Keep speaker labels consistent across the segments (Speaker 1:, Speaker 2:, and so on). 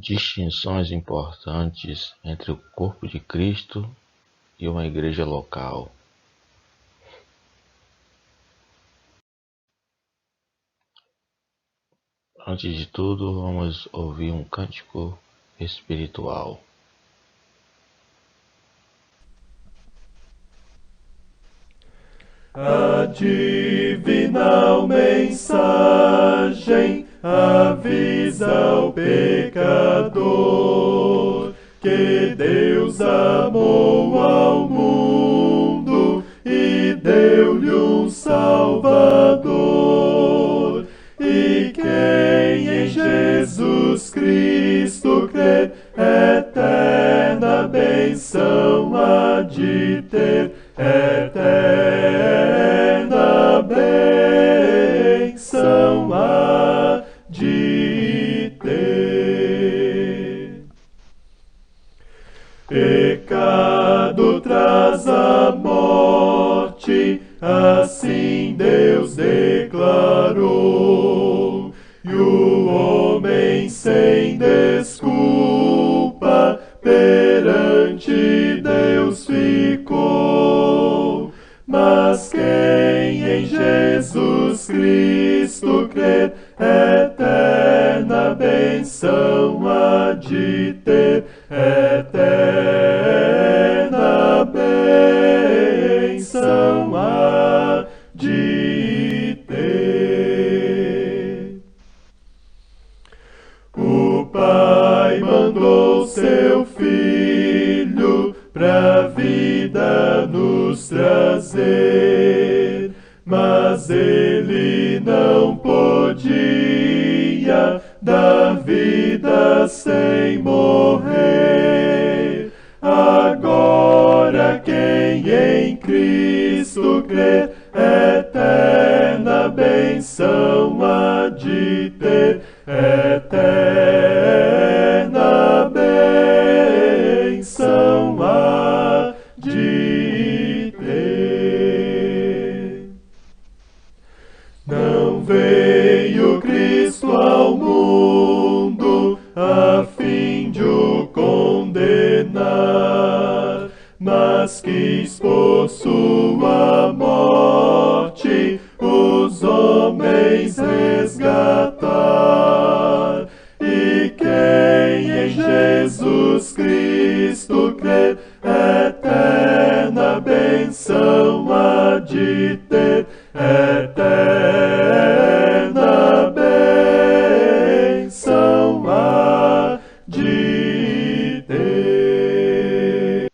Speaker 1: Distinções importantes entre o corpo de Cristo e uma igreja local. Antes de tudo, vamos ouvir um cântico espiritual.
Speaker 2: A divinal mensagem avisa ao pecador que Deus amou ao mundo e deu-lhe um Salvador. E quem em Jesus Cristo crer, eterna benção há de ter, eterna benção há de ter. Pecado traz a morte, assim Deus declarou, e o homem sem desculpa perante Deus ficou. Mas quem em Jesus Cristo crer, eterna benção há de ter, eterna benção há de ter. O Pai mandou seu Filho pra vida nos trazer, mas ele não podia dar vida sem morrer. Agora quem em Cristo crer, eterna benção há de ter, eterna benção há de ter. Não veio Cristo ao mundo a fim de o condenar, mas quis por sua morte os homens resgatar. E quem em Jesus Cristo crer, eterna benção há de ter, eterna benção há de ter.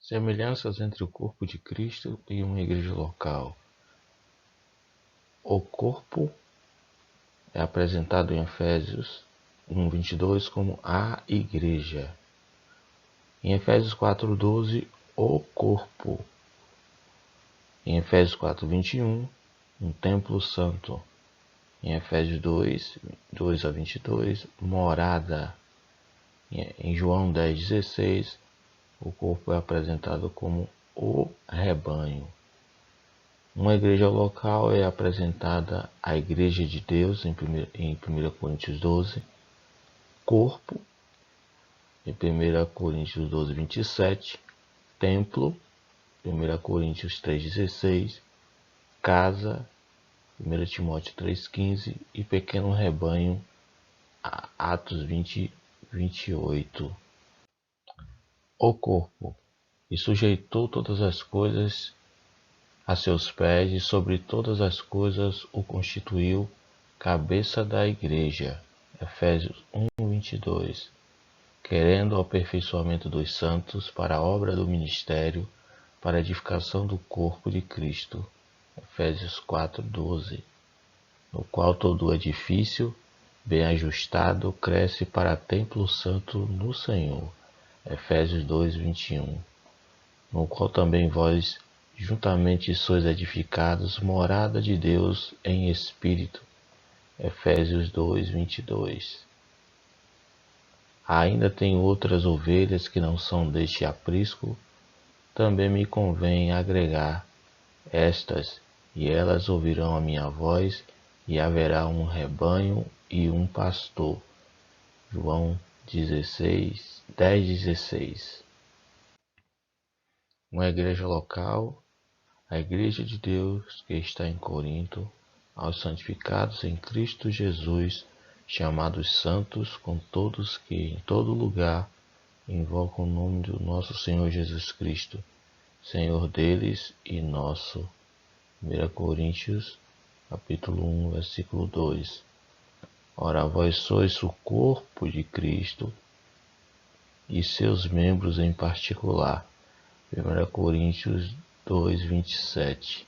Speaker 1: Semelhanças entre o corpo de Cristo e uma igreja local. O corpo é apresentado em Efésios 1:22 como a igreja. Em Efésios 4:12, o corpo. Em Efésios 4:21, um templo santo. Em Efésios 2:2-22, morada. Em João 10:16, o corpo é apresentado como o rebanho. Uma igreja local é apresentada a Igreja de Deus em 1 Coríntios 12, corpo em 1 Coríntios 12:27, templo, 1 Coríntios 3:16, casa, 1 Timóteo 3:15 e pequeno rebanho, Atos 20:28. O corpo, e sujeitou todas as coisas a seus pés, e sobre todas as coisas o constituiu cabeça da igreja. Efésios 1:22. Querendo o aperfeiçoamento dos santos para a obra do ministério, para a edificação do corpo de Cristo. Efésios 4:12. No qual todo o edifício, bem ajustado, cresce para templo santo no Senhor. Efésios 2:21. No qual também vós juntamente sois edificados, morada de Deus em Espírito. Efésios 2:22. Ainda tenho outras ovelhas que não são deste aprisco, também me convém agregar estas, e elas ouvirão a minha voz, e haverá um rebanho e um pastor. João 10:16. Uma igreja local, a igreja de Deus que está em Corinto, aos santificados em Cristo Jesus, chamados santos, com todos que em todo lugar invocam o nome do nosso Senhor Jesus Cristo, Senhor deles e nosso. 1 Coríntios, capítulo 1, versículo 2. Ora, vós sois o corpo de Cristo e seus membros em particular. 1 Coríntios 2:27.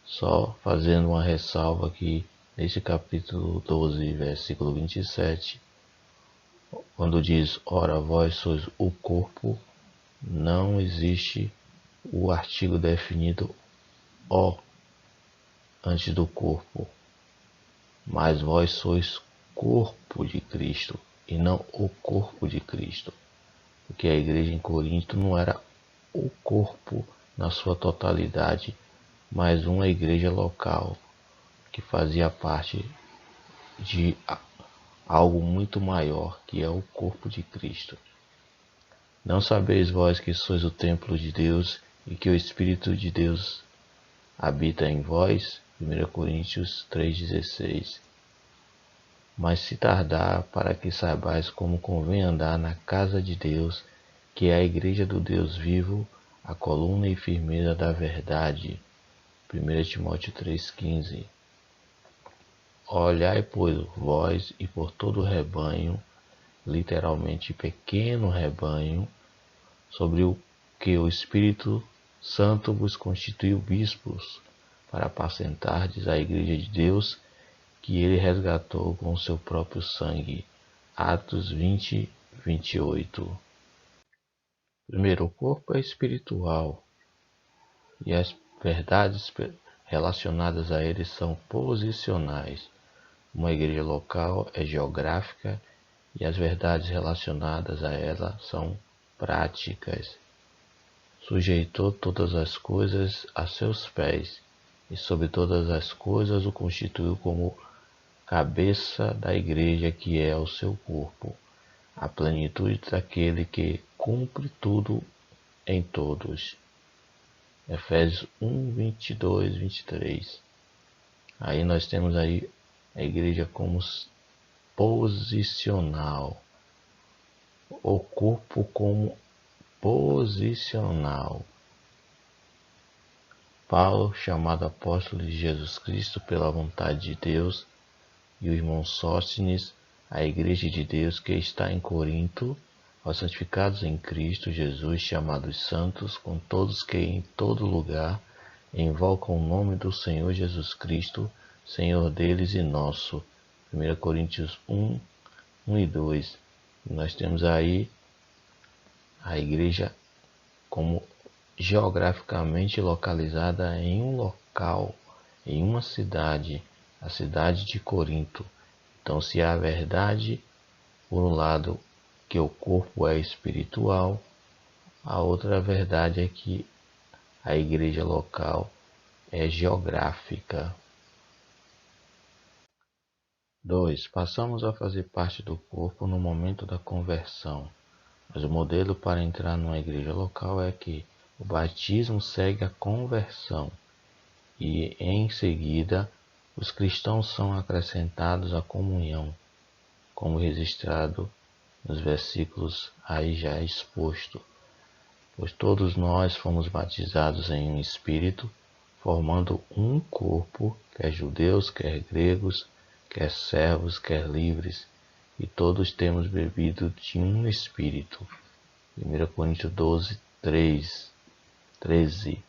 Speaker 1: Só fazendo uma ressalva aqui, nesse capítulo 12, versículo 27, quando diz, ora, vós sois o corpo, não existe o artigo definido o antes do corpo, mas vós sois corpo de Cristo e não o corpo de Cristo, porque a igreja em Corinto não era o corpo na sua totalidade, mas uma igreja local que fazia parte de algo muito maior, que é o corpo de Cristo. Não sabeis vós que sois o templo de Deus e que o Espírito de Deus habita em vós? 1 Coríntios 3:16. Mas se tardar, para que saibais como convém andar na casa de Deus, que é a igreja do Deus vivo, a coluna e firmeza da verdade. 1 Timóteo 3:15. Olhai, pois, vós e por todo o rebanho, literalmente pequeno rebanho, sobre o que o Espírito Santo vos constituiu bispos, para apacentardes a igreja de Deus, que ele resgatou com seu próprio sangue. Atos 20:28. Primeiro, o corpo é espiritual e as verdades relacionadas a ele são posicionais. Uma igreja local é geográfica e as verdades relacionadas a ela são práticas. Sujeitou todas as coisas a seus pés, e sobre todas as coisas o constituiu como cabeça da igreja, que é o seu corpo, a plenitude daquele que cumpre tudo em todos. Efésios 1:22-23. Aí nós temos aí a igreja como posicional, o corpo como posicional. Paulo, chamado apóstolo de Jesus Cristo pela vontade de Deus, e o irmão Sóstenes, a igreja de Deus que está em Corinto, aos santificados em Cristo Jesus, chamados santos, com todos que em todo lugar invocam o nome do Senhor Jesus Cristo, Senhor deles e nosso. 1 Coríntios 1, 1 e 2. Nós temos aí a igreja como geograficamente localizada em um local, em uma cidade, a cidade de Corinto. Então, se há verdade, por um lado, que o corpo é espiritual, a outra verdade é que a igreja local é geográfica. 2. Passamos a fazer parte do corpo no momento da conversão. Mas o modelo para entrar numa igreja local é que o batismo segue a conversão e, em seguida, os cristãos são acrescentados à comunhão, como registrado nos versículos aí já exposto. Pois todos nós fomos batizados em um Espírito, formando um corpo, quer judeus, quer gregos, quer servos, quer livres, e todos temos bebido de um Espírito. 1 Coríntios 12, 13.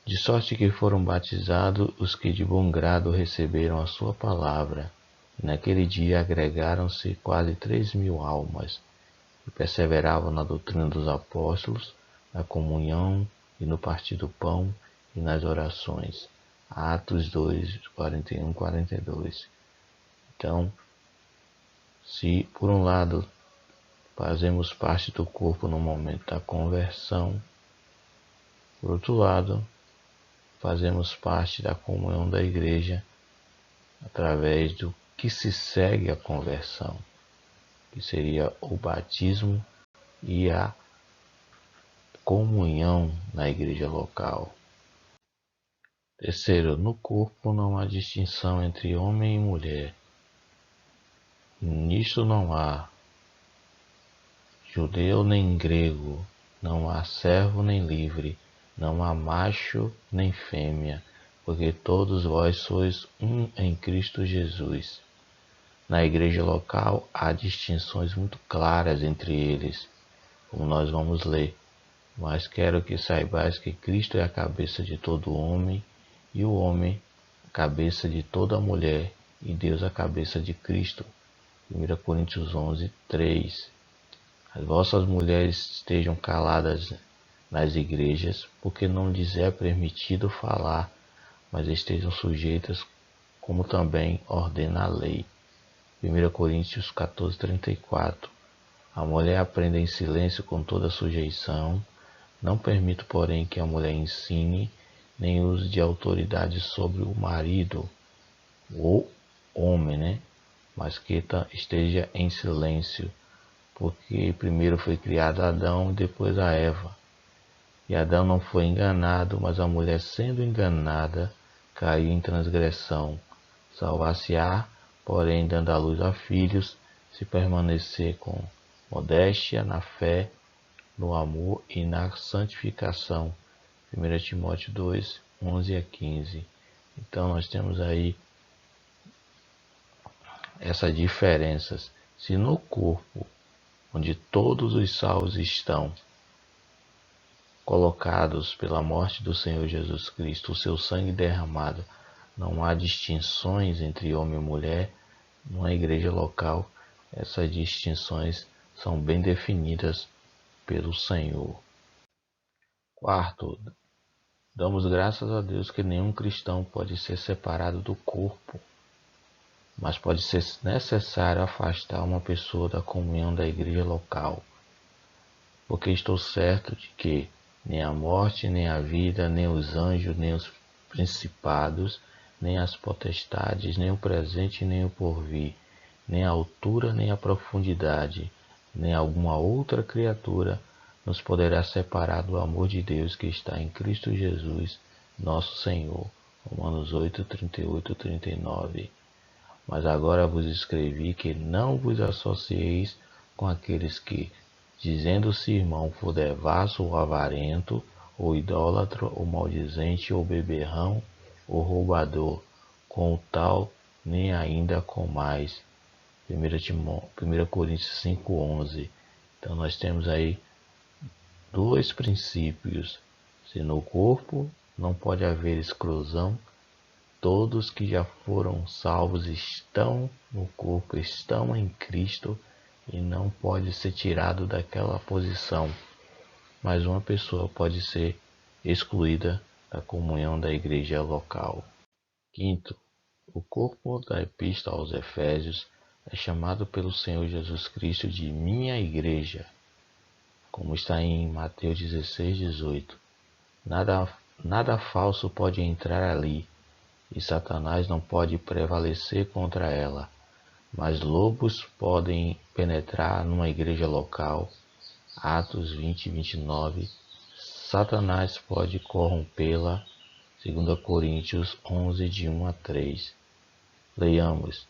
Speaker 1: De sorte que foram batizados os que de bom grado receberam a sua palavra. E naquele dia agregaram-se quase 3.000 almas, e perseveravam na doutrina dos apóstolos, na comunhão e no partir do pão e nas orações. Atos 2, 41, 42. Então, se por um lado fazemos parte do corpo no momento da conversão, por outro lado, fazemos parte da comunhão da igreja através do que se segue a conversão, que seria o batismo e a comunhão na igreja local. Terceiro, no corpo não há distinção entre homem e mulher. Nisto não há judeu nem grego, não há servo nem livre, não há macho nem fêmea, porque todos vós sois um em Cristo Jesus. Na igreja local há distinções muito claras entre eles, como nós vamos ler. Mas quero que saibais que Cristo é a cabeça de todo homem, e o homem a cabeça de toda mulher, e Deus a cabeça de Cristo. 1 Coríntios 11, 3. As vossas mulheres estejam caladas nas igrejas, porque não lhes é permitido falar, mas estejam sujeitas, como também ordena a lei. 1 Coríntios 14, 34. A mulher aprenda em silêncio com toda sujeição. Não permito, porém, que a mulher ensine, nem use de autoridade sobre o marido, ou homem, mas que esteja em silêncio, porque primeiro foi criado Adão e depois a Eva. E Adão não foi enganado, mas a mulher, sendo enganada, caiu em transgressão. Salvar-se-á, porém, dando à luz a filhos, se permanecer com modéstia na fé, no amor e na santificação. 1 Timóteo 2, 11 a 15. Então nós temos aí essas diferenças. Se no corpo, onde todos os salvos estão colocados pela morte do Senhor Jesus Cristo, o seu sangue derramado, não há distinções entre homem e mulher, numa igreja local, essas distinções são bem definidas pelo Senhor. Quarto, damos graças a Deus que nenhum cristão pode ser separado do corpo, mas pode ser necessário afastar uma pessoa da comunhão da igreja local, porque estou certo de que nem a morte, nem a vida, nem os anjos, nem os principados, nem as potestades, nem o presente, nem o porvir, nem a altura, nem a profundidade, nem alguma outra criatura nos poderá separar do amor de Deus que está em Cristo Jesus, nosso Senhor. Romanos 8, 38, 39. Mas agora vos escrevi que não vos associeis com aqueles que, dizendo-se irmão, for devasso ou avarento, ou idólatra, ou maldizente, ou beberrão, ou roubador, com o tal nem ainda comais. 1 Coríntios 5:11. Então nós temos aí dois princípios. Se no corpo não pode haver exclusão, todos que já foram salvos estão no corpo, estão em Cristo e não pode ser tirado daquela posição. Mas uma pessoa pode ser excluída da comunhão da igreja local. Quinto, o corpo da Epístola aos Efésios é chamado pelo Senhor Jesus Cristo de minha igreja, como está em Mateus 16:18. Nada falso pode entrar ali, e Satanás não pode prevalecer contra ela, mas lobos podem penetrar numa igreja local. Atos 20:29. Satanás pode corrompê-la. 2 Coríntios 11, de 1 a 3. Leiamos: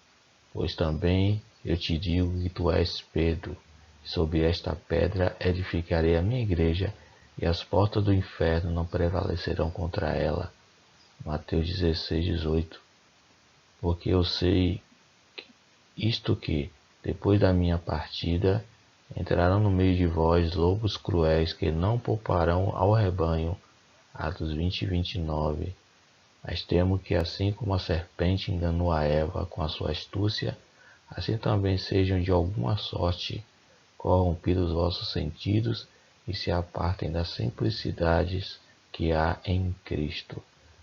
Speaker 1: pois também eu te digo que tu és Pedro, e sobre esta pedra edificarei a minha igreja, e as portas do inferno não prevalecerão contra ela. Mateus 16:18. Porque eu sei isto que, depois da minha partida, entrarão no meio de vós lobos cruéis que não pouparão ao rebanho. Atos 20:29. Mas temo que, assim como a serpente enganou a Eva com a sua astúcia, assim também sejam de alguma sorte corrompidos os vossos sentidos e se apartem das simplicidades que há em Cristo.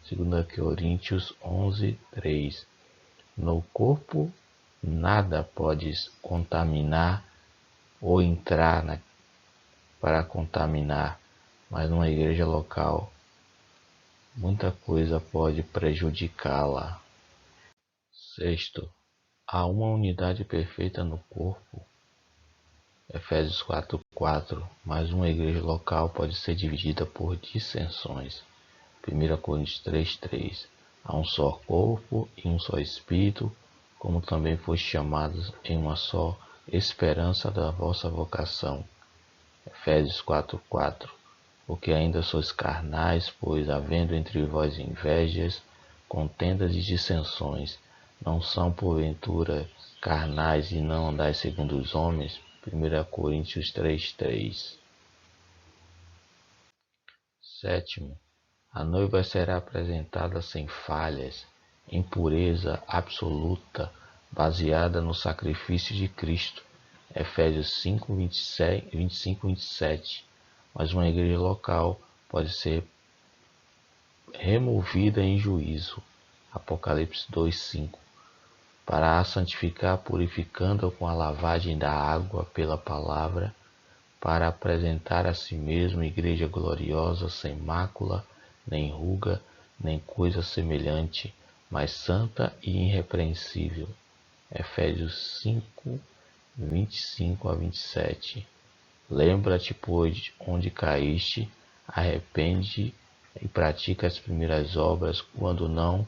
Speaker 1: 2 Coríntios 11:3. No corpo nada podes contaminar ou entrar para contaminar, mas numa igreja local muita coisa pode prejudicá-la. Sexto, há uma unidade perfeita no corpo. Efésios 4:4. Mas uma igreja local pode ser dividida por dissensões. 1 Coríntios 3:3. Há um só corpo e um só espírito, como também foste chamados em uma só esperança da vossa vocação. Efésios 4:4. Porque ainda sois carnais, pois havendo entre vós invejas, contendas e dissensões, não são porventura carnais e não andais segundo os homens? 1 Coríntios 3:3. Sétimo, a noiva será apresentada sem falhas, em pureza absoluta, baseada no sacrifício de Cristo. Efésios 5:25-27. Mas uma igreja local pode ser removida em juízo. Apocalipse 2:5. Para a santificar, purificando-a com a lavagem da água pela palavra, para apresentar a si mesmo igreja gloriosa, sem mácula, nem ruga, nem coisa semelhante, mas santa e irrepreensível. Efésios 5:25-27. Lembra-te, pois, onde caíste, arrepende e pratica as primeiras obras, quando não,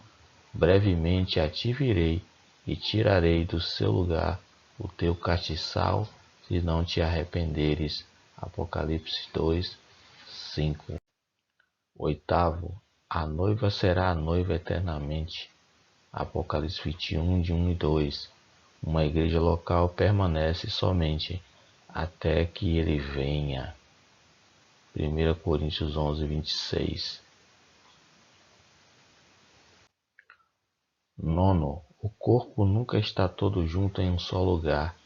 Speaker 1: brevemente a ti virei e tirarei do seu lugar o teu castiçal, se não te arrependeres. Apocalipse 2:5. Oitavo, a noiva será a noiva eternamente. Apocalipse 21, de 1 e 2. Uma igreja local permanece somente até que ele venha. 1 Coríntios 11:26. Nono, o corpo nunca está todo junto em um só lugar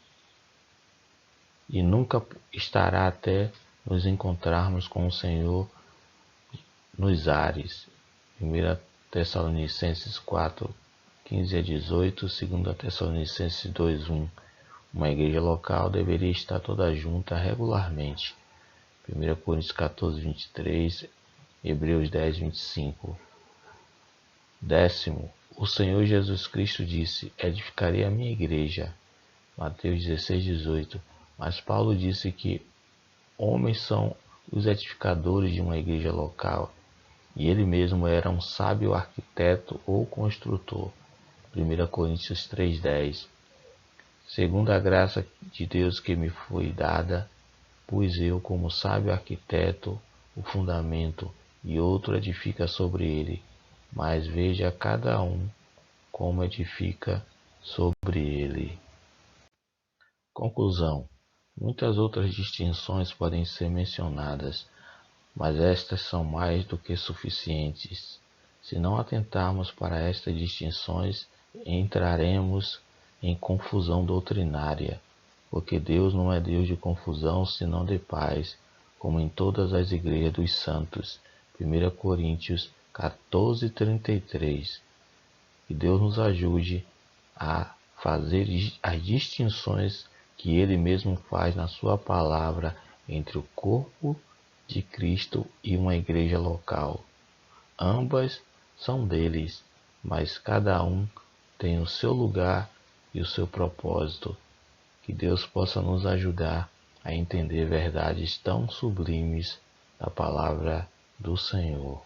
Speaker 1: e nunca estará até nos encontrarmos com o Senhor nos ares. 1 Tessalonicenses 4:15-18, 2 Tessalonicenses 2:1. Uma igreja local deveria estar toda junta regularmente. 1 Coríntios 14:23, Hebreus 10:25. Décimo, o Senhor Jesus Cristo disse: edificarei a minha igreja. Mateus 16:18. Mas Paulo disse que homens são os edificadores de uma igreja local, e ele mesmo era um sábio arquiteto ou construtor. 1 Coríntios 3:10. Segundo a graça de Deus que me foi dada, pus eu, como sábio arquiteto, o fundamento, e outro edifica sobre ele. Mas veja cada um como edifica sobre ele. Conclusão. Muitas outras distinções podem ser mencionadas, mas estas são mais do que suficientes. Se não atentarmos para estas distinções, entraremos em confusão doutrinária, porque Deus não é Deus de confusão, senão de paz, como em todas as igrejas dos santos. 1 Coríntios 14:33. Que Deus nos ajude a fazer as distinções que Ele mesmo faz na sua palavra entre o corpo de Cristo e uma igreja local. Ambas são deles, mas cada um tem o seu lugar e o seu propósito. Que Deus possa nos ajudar a entender verdades tão sublimes da palavra do Senhor.